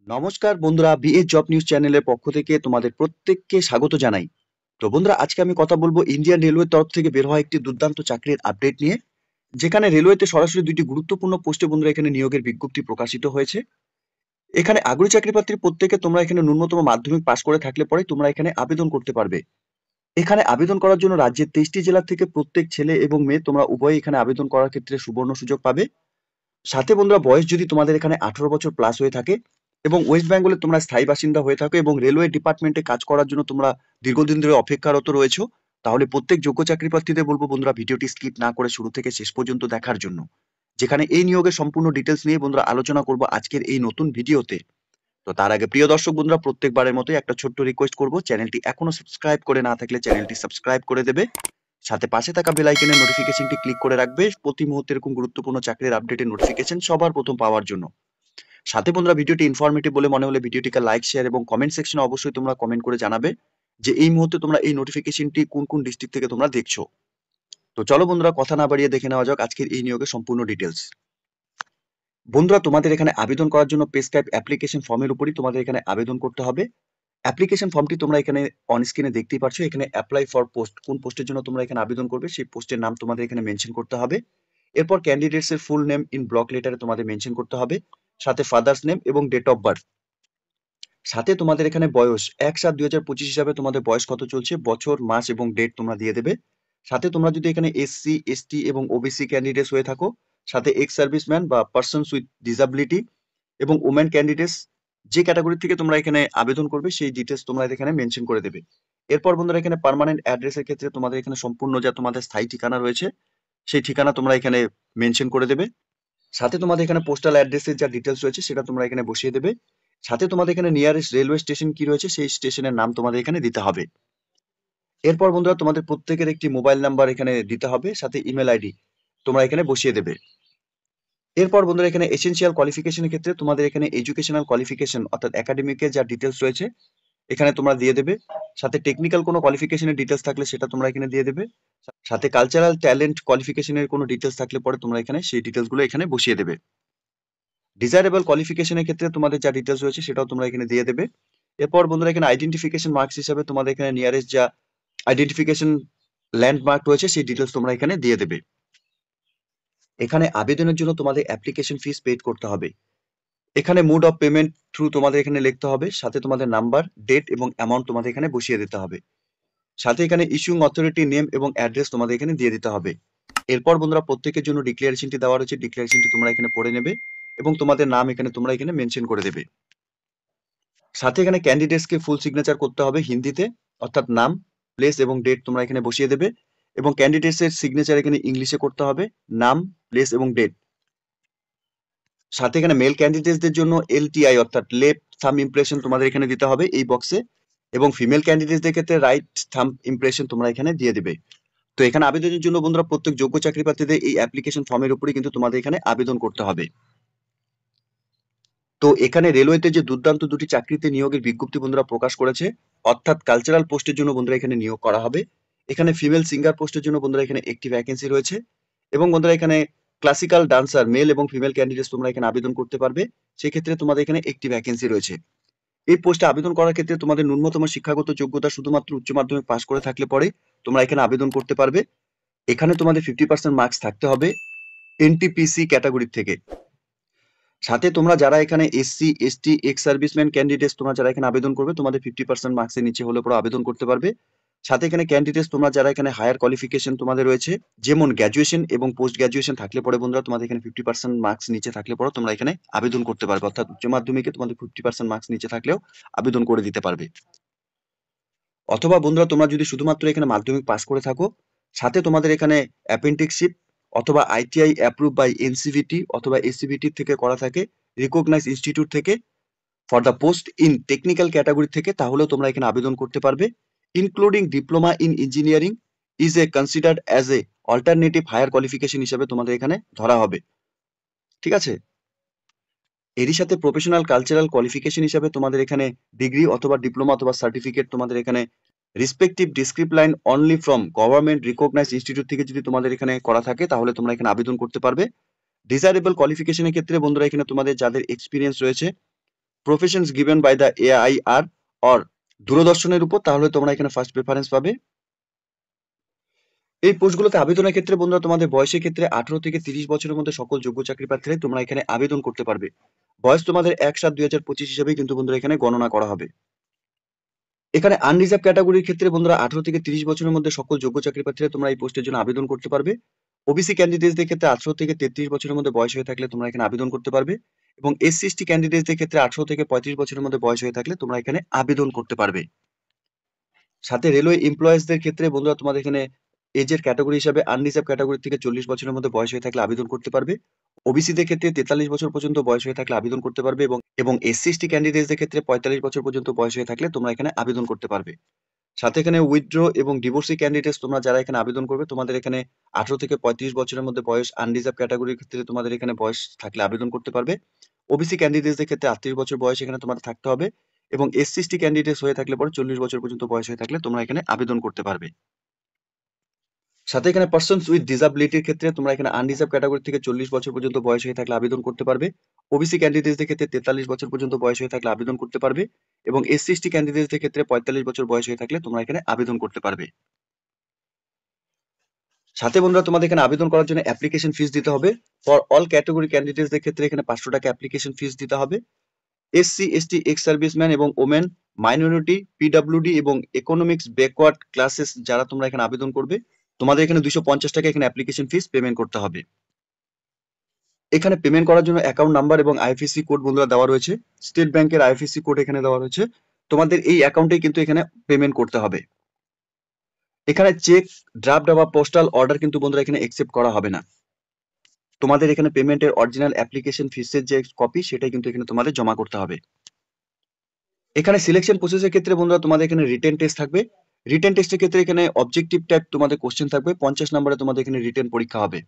নমস্কার বন্ধুরা, BA job news চ্যানেলের পক্ষ থেকে তোমাদের প্রত্যেককে স্বাগত জানাই। তো বন্ধুরা, আজকে আমি কথা বলবো ইন্ডিয়ান রেলওয়ের তরফ থেকে বের হওয়া একটি দুর্দান্ত চাকরির আপডেট নিয়ে, যেখানে রেলওয়েতে সরাসরি দুইটি গুরুত্বপূর্ণ পোস্টে বন্ধুরা এখানে নিয়োগের বিজ্ঞপ্তি প্রকাশিত হয়েছে। এখানে আগ্রহী চাকরি প্রার্থীর প্রত্যেকে তোমরা এখানে ন্যূনতম মাধ্যমিক পাশ করে থাকলে পরে তোমরা এখানে আবেদন করতে পারবে। এখানে আবেদন করার জন্য রাজ্যের 23টি জেলা থেকে প্রত্যেক ছেলে এবং মেয়ে তোমরা উভয়ই এখানে আবেদন করার ক্ষেত্রে সুবর্ণ সুযোগ পাবে। সাথে বন্ধুরা, বয়স যদি তোমাদের এখানে 18 বছর প্লাস হয়ে থাকে এবং ওয়েস্ট বেঙ্গলে তোমরা স্থায়ী বাসিন্দা হয়ে থাকো এবং রেলওয়ে ডিপার্টমেন্টে কাজ করার জন্য তোমরা দীর্ঘদিন ধরে অপেক্ষারত রয়েছো, তাহলে প্রত্যেক যোগ্য চাকরি প্রার্থীদের বলবো বন্ধুরা ভিডিওটি স্কিপ না করে শুরু থেকে শেষ পর্যন্ত দেখার জন্য, যেখানে এই নিয়োগের সম্পূর্ণ ডিটেলস নিয়ে বন্ধুরা আলোচনা করব আজকের এই নতুন ভিডিওতে। তো তার আগে প্রিয় দর্শক বন্ধুরা, প্রত্যেকবারের মতোই একটা ছোট্ট রিকোয়েস্ট করব, চ্যানেলটি এখনো সাবস্ক্রাইব করে না থাকলে চ্যানেলটি সাবস্ক্রাইব করে দেবে, সাথে পাশে থাকা বেল আইকনের নোটিফিকেশনটি ক্লিক করে রাখবে প্রতি মুহূর্তে এরকম গুরুত্বপূর্ণ চাকরির আপডেটের নোটিফিকেশন সবার প্রথম পাওয়ার জন্য। সাথে বন্ধুরা, ভিডিওটি ইনফরমেটিভ বলে মনে হলে ভিডিওটিকে লাইক শেয়ার এবং কমেন্ট সেকশনে অবশ্যই তোমরা কমেন্ট করে জানাবে যে এই মুহূর্তে তোমরা এই নোটিফিকেশনটি কোন কোন ডিস্ট্রিক্ট থেকে তোমরা দেখছো। তো চলো বন্ধুরা, কথা না বাড়িয়ে দেখে নেওয়া যাক আজকের এই নিয়োগের সম্পূর্ণ ডিটেলস। বন্ধুরা, তোমাদের এখানে আবেদন করার জন্য প্রেসক্রাইব অ্যাপ্লিকেশন ফর্মের উপরই তোমাদের এখানে আবেদন করতে হবে। অ্যাপ্লিকেশন ফর্মটি তোমরা এখানে অন স্ক্রিনে দেখতেই পাচ্ছ। এখানে অ্যাপ্লাই ফর পোস্ট, কোন পোস্টের জন্য তোমরা এখানে আবেদন করবে সেই পোস্টের নাম তোমাদের এখানে মেনশন করতে হবে। এরপর ক্যান্ডিডেটস এর ফুল নেম ইন ব্লক লেটারে তোমাদের মেনশন করতে হবে, সাথে ফাদার্স নেম এবং ডেট অফ বার্থ। সাথে তোমাদের এখানে বয়স 1/7/2025 হিসাবে তোমাদের বয়স কত চলছে, বছর মাস এবং ডেট তোমরা দিয়ে দেবে। সাথে তোমরা যদি এখানে এসসি এসটি এবং ওবিসি ক্যান্ডিডেটস হয়ে থাকো, সাথে এক্স সার্ভিসম্যান বা পার্সনস উইথ ডিসাবিলিটি এবং ওমেন ক্যান্ডিডেটস, যে ক্যাটাগরি থেকে তোমরা এখানে আবেদন করবে সেই ডিটেলস তোমরা এখানে মেনশন করে দেবে। এরপর বন্ধুরা, এখানে পার্মানেন্ট অ্যাড্রেসের ক্ষেত্রে তোমাদের এখানে সম্পূর্ণ যা তোমাদের স্থায়ী ঠিকানা রয়েছে সেই ঠিকানা তোমরা এখানে মেনশন করে দেবে। সাথে তোমাদের এখানে পোস্টাল অ্যাড্রেসের যা ডিটেলস রয়েছে সেটা তোমরা এখানে বসিয়ে দেবে। সাথে তোমাদের এখানে নিয়ারেস্ট রেলওয়ে স্টেশন কি রয়েছে সেই স্টেশনের নাম তোমাদের এখানে দিতে হবে। এরপর বন্ধুরা, তোমাদের প্রত্যেকের একটি মোবাইল নাম্বার এখানে দিতে হবে, সাথে ইমেল আইডি তোমরা এখানে বসিয়ে দেবে। এরপর বন্ধুরা, এখানে এসেনশিয়াল কোয়ালিফিকেশনের ক্ষেত্রে তোমাদের এখানে এডুকেশনাল কোয়ালিফিকেশন অর্থাৎ একাডেমিকের যা ডিটেলস রয়েছে এখানে তোমরা দিয়ে দেবে। সাথে টেকনিক্যাল কোনো কোয়ালিফিকেশনের ডিটেলস থাকলে সেটা তোমরা এখানে দিয়ে দেবে। সাথে কালচারাল ট্যালেন্ট কোয়ালিফিকেশনের কোনো ডিটেলস থাকলে পরে তোমরা এখানে সেই ডিটেলসগুলো এখানে বসিয়ে দেবে। ডিজায়ারেবল কোয়ালিফিকেশনের ক্ষেত্রে তোমাদের যা ডিটেলস রয়েছে সেটাও তোমরা এখানে দিয়ে দেবে। এরপর বন্ধুরা, এখানে আইডেন্টিফিকেশন মার্কস হিসাবে তোমাদের এখানে নিয়ারেস্ট যা আইডেন্টিফিকেশন ল্যান্ডমার্ক রয়েছে সেই ডিটেলস তোমরা এখানে দিয়ে দেবে। এখানে আবেদনের জন্য তোমাদের অ্যাপ্লিকেশন ফিস পেড করতে হবে। এখানে মোড অফ পেমেন্ট থ্রু তোমাদের এখানে লিখতে হবে, সাথে তোমাদের নাম্বার, ডেট এবং অ্যামাউন্ট তোমাদের এখানে বসিয়ে দিতে হবে। সাথে এখানে ইস্যুইং অথরিটি নেম এবং অ্যাড্রেস তোমাদের এখানে দিয়ে দিতে হবে। এরপর বন্ধুরা, প্রত্যেকের জন্য ডিক্লারেশনটি দেওয়া রয়েছে, ডিক্লারেশনটি তোমরা এখানে পড়ে নেবে এবং তোমাদের নাম এখানে তোমরা এখানে মেনশন করে দেবে। সাথে এখানে ক্যান্ডিডেটসকে ফুল সিগনেচার করতে হবে হিন্দিতে, অর্থাৎ নাম, প্লেস এবং ডেট তোমরা এখানে বসিয়ে দেবে। এবং ক্যান্ডিডেটস এর সিগনেচার এখানে ইংলিশে করতে হবে, নাম, প্লেস এবং ডেট। সাথে এখানে মেল ক্যান্ডিডেটসদের জন্য এলটিআই অর্থাৎ লেফট থাম ইমপ্রেশন তোমাদের এখানে দিতে হবে এই বক্সে, এবং ফিমেল ক্যান্ডিডেটসদের ক্ষেত্রে রাইট থাম ইমপ্রেশন তোমরা এখানে দিয়ে দেবে। তো এখানে আবেদনের জন্য বন্ধুরা প্রত্যেক যোগ্য চাকরি প্রার্থীদের এই অ্যাপ্লিকেশন ফর্মের উপরেই কিন্তু তোমাদের এখানে আবেদন করতে হবে। তো এখানে রেলওয়েতে যে দুর্দান্ত দুটি চাকরিতে নিয়োগের বিজ্ঞপ্তি বন্ধুরা প্রকাশ করেছে, অর্থাৎ কালচারাল পোস্টের জন্য বন্ধুরা এখানে নিয়োগ করা হবে। এখানে ফিমেল সিঙ্গার পোস্টের জন্য বন্ধুরা এখানে একটি ভ্যাকেন্সি রয়েছে, এবং বন্ধুরা এখানে ক্লাসিক্যাল ডান্সার মেল এবং ফিমেল ক্যান্ডিডেটস তোমরা এখানে আবেদন করতে পারবে, সেক্ষেত্রে তোমাদের এখানে একটি ভ্যাকেন্সি রয়েছে। এই পোস্টে আবেদন করার ক্ষেত্রে তোমাদের ন্যূনতম শিক্ষাগত যোগ্যতা শুধুমাত্র উচ্চ মাধ্যমিক পাশ করে থাকলে পরে তোমরা এখানে আবেদন করতে পারবে। এখানে তোমাদের 50% মার্কস থাকতে হবে এনটিপিসি ক্যাটাগরি থেকে। সাথে তোমরা যারা এখানে SC ST ex serviceman candidates তোমরা যারা এখানে আবেদন করবে তোমাদের 50% মার্কসের নিচে হলে পরে আবেদন করতে পারবে। সাথে এখানে ক্যান্ডিডেটস তোমরা যারা এখানে হায়ার কোয়ালিফিকেশন তোমাদের রয়েছে, যেমন গ্র্যাজুয়েশন এবং পোস্ট গ্র্যাজুয়েশন থাকলে পরে বন্ধুরা তোমাদের এখানে 50% মার্কস নিচে থাকলে পরে তোমরা এখানে আবেদন করতে পারবে, অর্থাৎ উচ্চ মাধ্যমিকে তোমাদের 50% মার্কস নিচে থাকলেও আবেদন করে দিতে পারবে। অথবা বন্ধুরা, তোমরা যদি শুধুমাত্র এখানে মাধ্যমিক পাস করে থাকো, সাথে তোমাদের এখানে অ্যাপেন্টিক্সশিপ অথবা আইটিআই অ্যাপ্রুভ বাই এনসিভিটি অথবা এসসিভিটি থেকে করা থাকে, রিকগনাইজ ইনস্টিটিউট থেকে, for the post in technical category থেকে, তাহলেও তোমরা এখানে আবেদন করতে পারবে। Including diploma in engineering is a considered as a alternative higher qualification হিসেবে তোমাদের এখানে ধরা হবে। ঠিক আছে, এরই সাথে প্রফেশনাল কালচারাল কোয়ালিফিকেশন হিসাবে তোমাদের এখানে ডিগ্রি অথবা ডিপ্লোমা অথবা সার্টিফিকেট তোমাদের এখানে respective discipline only from government recognise institute থেকে যদি তোমাদের এখানে করা থাকে তাহলে তোমরা এখানে আবেদন করতে পারবে। ডিজায়ারেবল কোয়ালিফিকেশনের ক্ষেত্রে বন্ধুরা এখানে তোমাদের যাদের এক্সপিরিয়েন্স রয়েছে professions given by the AIR or দূরদর্শনের উপর, তাহলে তোমরা এখানে ফার্স্ট প্রেফারেন্স পাবে। এই পোস্টগুলোতে আবেদনের ক্ষেত্রে বন্ধুরা তোমাদের বয়সের ক্ষেত্রে 18 থেকে 30 বছরের মধ্যে সকল যোগ্য চাকরি প্রার্থীরা তোমরা এখানে আবেদন করতে পারবে। বয়স তোমাদের 1/7/2025 হিসেবেই কিন্তু বন্ধুরা এখানে গণনা করা হবে। এখানে আনরিজার্ভ ক্যাটাগরির ক্ষেত্রে বন্ধুরা 18 থেকে 30 বছরের মধ্যে সকল যোগ্য চাকরি প্রার্থীরা তোমরা এই পোস্টের জন্য আবেদন করতে পারবে। ওবিসি ক্যান্ডিডেটসদের ক্ষেত্রে 18 থেকে 33 বছরের মধ্যে বয়স হয়ে থাকলে তোমরা এখানে আবেদন করতে পারবে, এবং এসসি এসটি ক্যান্ডিডেটসদের ক্ষেত্রে 18 থেকে 35 বছরের মধ্যে বয়স হয়ে থাকলে তোমরা এখানে আবেদন করতে পারবে। সাথে রেলওয়ে এমপ্লয়িজদের ক্ষেত্রে বন্ধুরা তোমাদের এখানে এজের ক্যাটাগরি হিসাবে আনরিজার্ভ ক্যাটাগরি থেকে 40 বছরের মধ্যে বয়স হয়ে থাকলে আবেদন করতে পারবে। ওবিসিদের ক্ষেত্রে 43 বছর পর্যন্ত বয়স হয়ে থাকলে আবেদন করতে পারবে, এবং এসসি এসটি ক্যান্ডিডেটসদের ক্ষেত্রে 45 বছর পর্যন্ত বয়স হয়ে থাকলে তোমরা এখানে আবেদন করতে পারবে। সাথে এখানে উইথড্র এবং ডিভোর্সি ক্যান্ডিডেটস তোমরা যারা এখানে আবেদন করবে, তোমাদের এখানে 18 থেকে 35 বছরের মধ্যে বয়স, আনরিজার্ভ ক্যাটাগরির ক্ষেত্রে তোমাদের এখানে বয়স থাকলে আবেদন করতে পারবে। ওবিসি ক্যান্ডিডেটসদের ক্ষেত্রে 38 বছর বয়স এখানে তোমাদের থাকতে হবে, এবং এসসি এসটি ক্যান্ডিডেটস হয়ে থাকলে পরে 40 বছর পর্যন্ত বয়স হয়ে থাকলে তোমরা এখানে আবেদন করতে পারবে। সাথে এখানে পার্সনস উইথ ডিসাবিলিটির ক্ষেত্রে তোমরা এখানে আনরিজার্ভ ক্যাটাগরি থেকে 40 বছর পর্যন্ত বয়স হয়ে থাকলে আবেদন করতে পারবে। ওবিসি ক্যান্ডিডেটসদের ক্ষেত্রে 43 বছর পর্যন্ত বয়স হয়ে থাকলে আবেদন করতে পারবে, এবং এসসি এসটি ক্যান্ডিডেটসদের ক্ষেত্রে 45 বছর বয়স হয়ে থাকলে তোমরা এখানে আবেদন করতে পারবে। সাথে বন্ধুরা তোমাদের এখানে আবেদন করার জন্য অ্যাপ্লিকেশন ফিস দিতে হবে। ফর অল ক্যাটাগরি ক্যান্ডিডেটসদের ক্ষেত্রে এখানে 500 টাকা অ্যাপ্লিকেশন ফিস দিতে হবে। এসসি এসটি এক্স সার্ভিসম্যান এবং ওমেন, মাইনরিটি, পিডব্লিউডি এবং ইকোনমিক্স ব্যাকওয়ার্ড ক্লাসেস যারা তোমরা এখানে আবেদন করবে, তোমাদের এখানে 250 টাকা এখানে অ্যাপ্লিকেশন ফিস পেমেন্ট করতে হবে। এখানে পেমেন্ট করার জন্য অ্যাকাউন্ট নাম্বার এবং আইএফএসসি কোড বন্ধুরা দেওয়া রয়েছে। স্টেট ব্যাংকের আইএফএসসি কোড এখানে দেওয়া রয়েছে। তোমাদের এই অ্যাকাউন্টে কিন্তু এখানে পেমেন্ট করতে হবে। এখানে চেক, ড্রাফট বা পোস্টাল অর্ডার কিন্তু বন্ধুরা এখানে একসেপ্ট করা হবে না। তোমাদের এখানে পেমেন্টের অরিজিনাল অ্যাপ্লিকেশন ফিসের যে কপি সেটাই কিন্তু এখানে তোমাদের জমা করতে হবে। এখানে সিলেকশন প্রসেসের ক্ষেত্রে বন্ধুরা তোমাদের এখানে রিটেন টেস্ট থাকবে। রিটেন টেস্টের ক্ষেত্রে এখানে অবজেক্টিভ টাইপ তোমাদের কোশ্চেন থাকবে। 50 নম্বরে তোমাদের এখানে রিটেন পরীক্ষা হবে।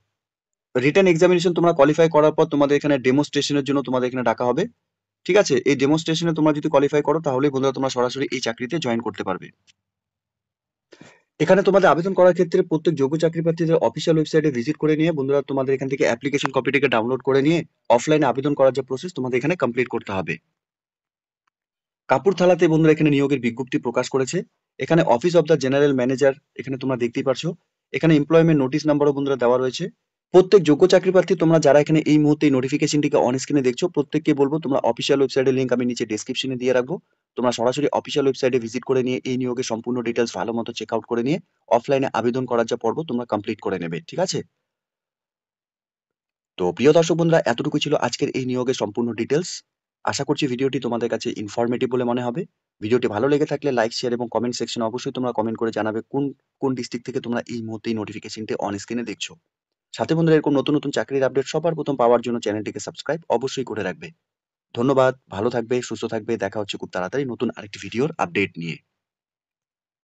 রিটেন এক্সামিনেশন তোমরা কোয়ালিফাই করার পর তোমাদের এখানে ডেমোস্ট্রেশনের জন্য তোমাদের এখানে ডাকা হবে। ঠিক আছে, এই ডেমোস্ট্রেশনে তোমরা যদি কোয়ালিফাই করো তাহলেই বন্ধুরা তোমরা সরাসরি এই চাকরিতে জয়েন করতে পারবে। এখানে তোমাদের আবেদন করার ক্ষেত্রে প্রত্যেক যোগ্য চাকরি প্রার্থীদের অফিসিয়াল ওয়েবসাইটে ভিজিট করে নিয়ে বন্ধুরা তোমাদের এখান থেকে অ্যাপ্লিকেশন কপিটাকে ডাউনলোড করে নিয়ে অফলাইনে আবেদন করার যে প্রসেস তোমাদের এখানে কমপ্লিট করতে হবে। কাপুরথালাতে বন্ধুরা এখানে নিয়োগের বিজ্ঞপ্তি প্রকাশ করেছে। এখানে office of the general manager এখানে তোমরা দেখতেই পারছো। এখানে এমপ্লয়মেন্ট নোটিশ নাম্বারও বন্ধুরা দেওয়া রয়েছে। প্রত্যেক যোগ্য চাকরি প্রার্থী তোমরা যারা এখানে এই মুহূর্তে এই নোটিফিকেশনটিকে অন স্ক্রিনে দেখছো, প্রত্যেককে বলবো তোমরা অফিসিয়াল ওয়েবসাইটের লিংক আমি নিচে ডেসক্রিপশনে দিয়ে রাখবো। তোমরা সরাসরি অফিসিয়াল ওয়েবসাইটে ভিজিট করে নিয়ে এই নিয়োগের সম্পূর্ণ ডিটেলস ভালো মতো চেক আউট করে নিয়ে অফলাইনে আবেদন করার যে পর্ব তোমরা কমপ্লিট করে নেবে। ঠিক আছে, তো প্রিয় দর্শক বন্ধুরা, এতটুকু ছিল আজকের এই নিয়োগের সম্পূর্ণ ডিটেলস। আশা করছি ভিডিওটি তোমাদের কাছে ইনফরমেটিভ বলে মনে হবে। ভিডিওটি ভালো লেগে থাকলে লাইক, শেয়ার এবং কমেন্ট সেকশনে অবশ্যই তোমরা কমেন্ট করে জানাবে কোন কোন ডিস্ট্রিক্ট থেকে তোমরা এই মুহূর্তে নোটিফিকেশনটি অন স্ক্রিনে দেখছো। সাথে বন্ধুরা এরকম নতুন নতুন চাকরির আপডেট সবার প্রথম পাওয়ার জন্য চ্যানেলটিকে সাবস্ক্রাইব অবশ্যই করে রাখবে। ধন্যবাদ, ভালো থাকবে, সুস্থ থাকবে। দেখা হচ্ছে খুব তাড়াতাড়ি নতুন আরেকটি ভিডিওর আপডেট নিয়ে।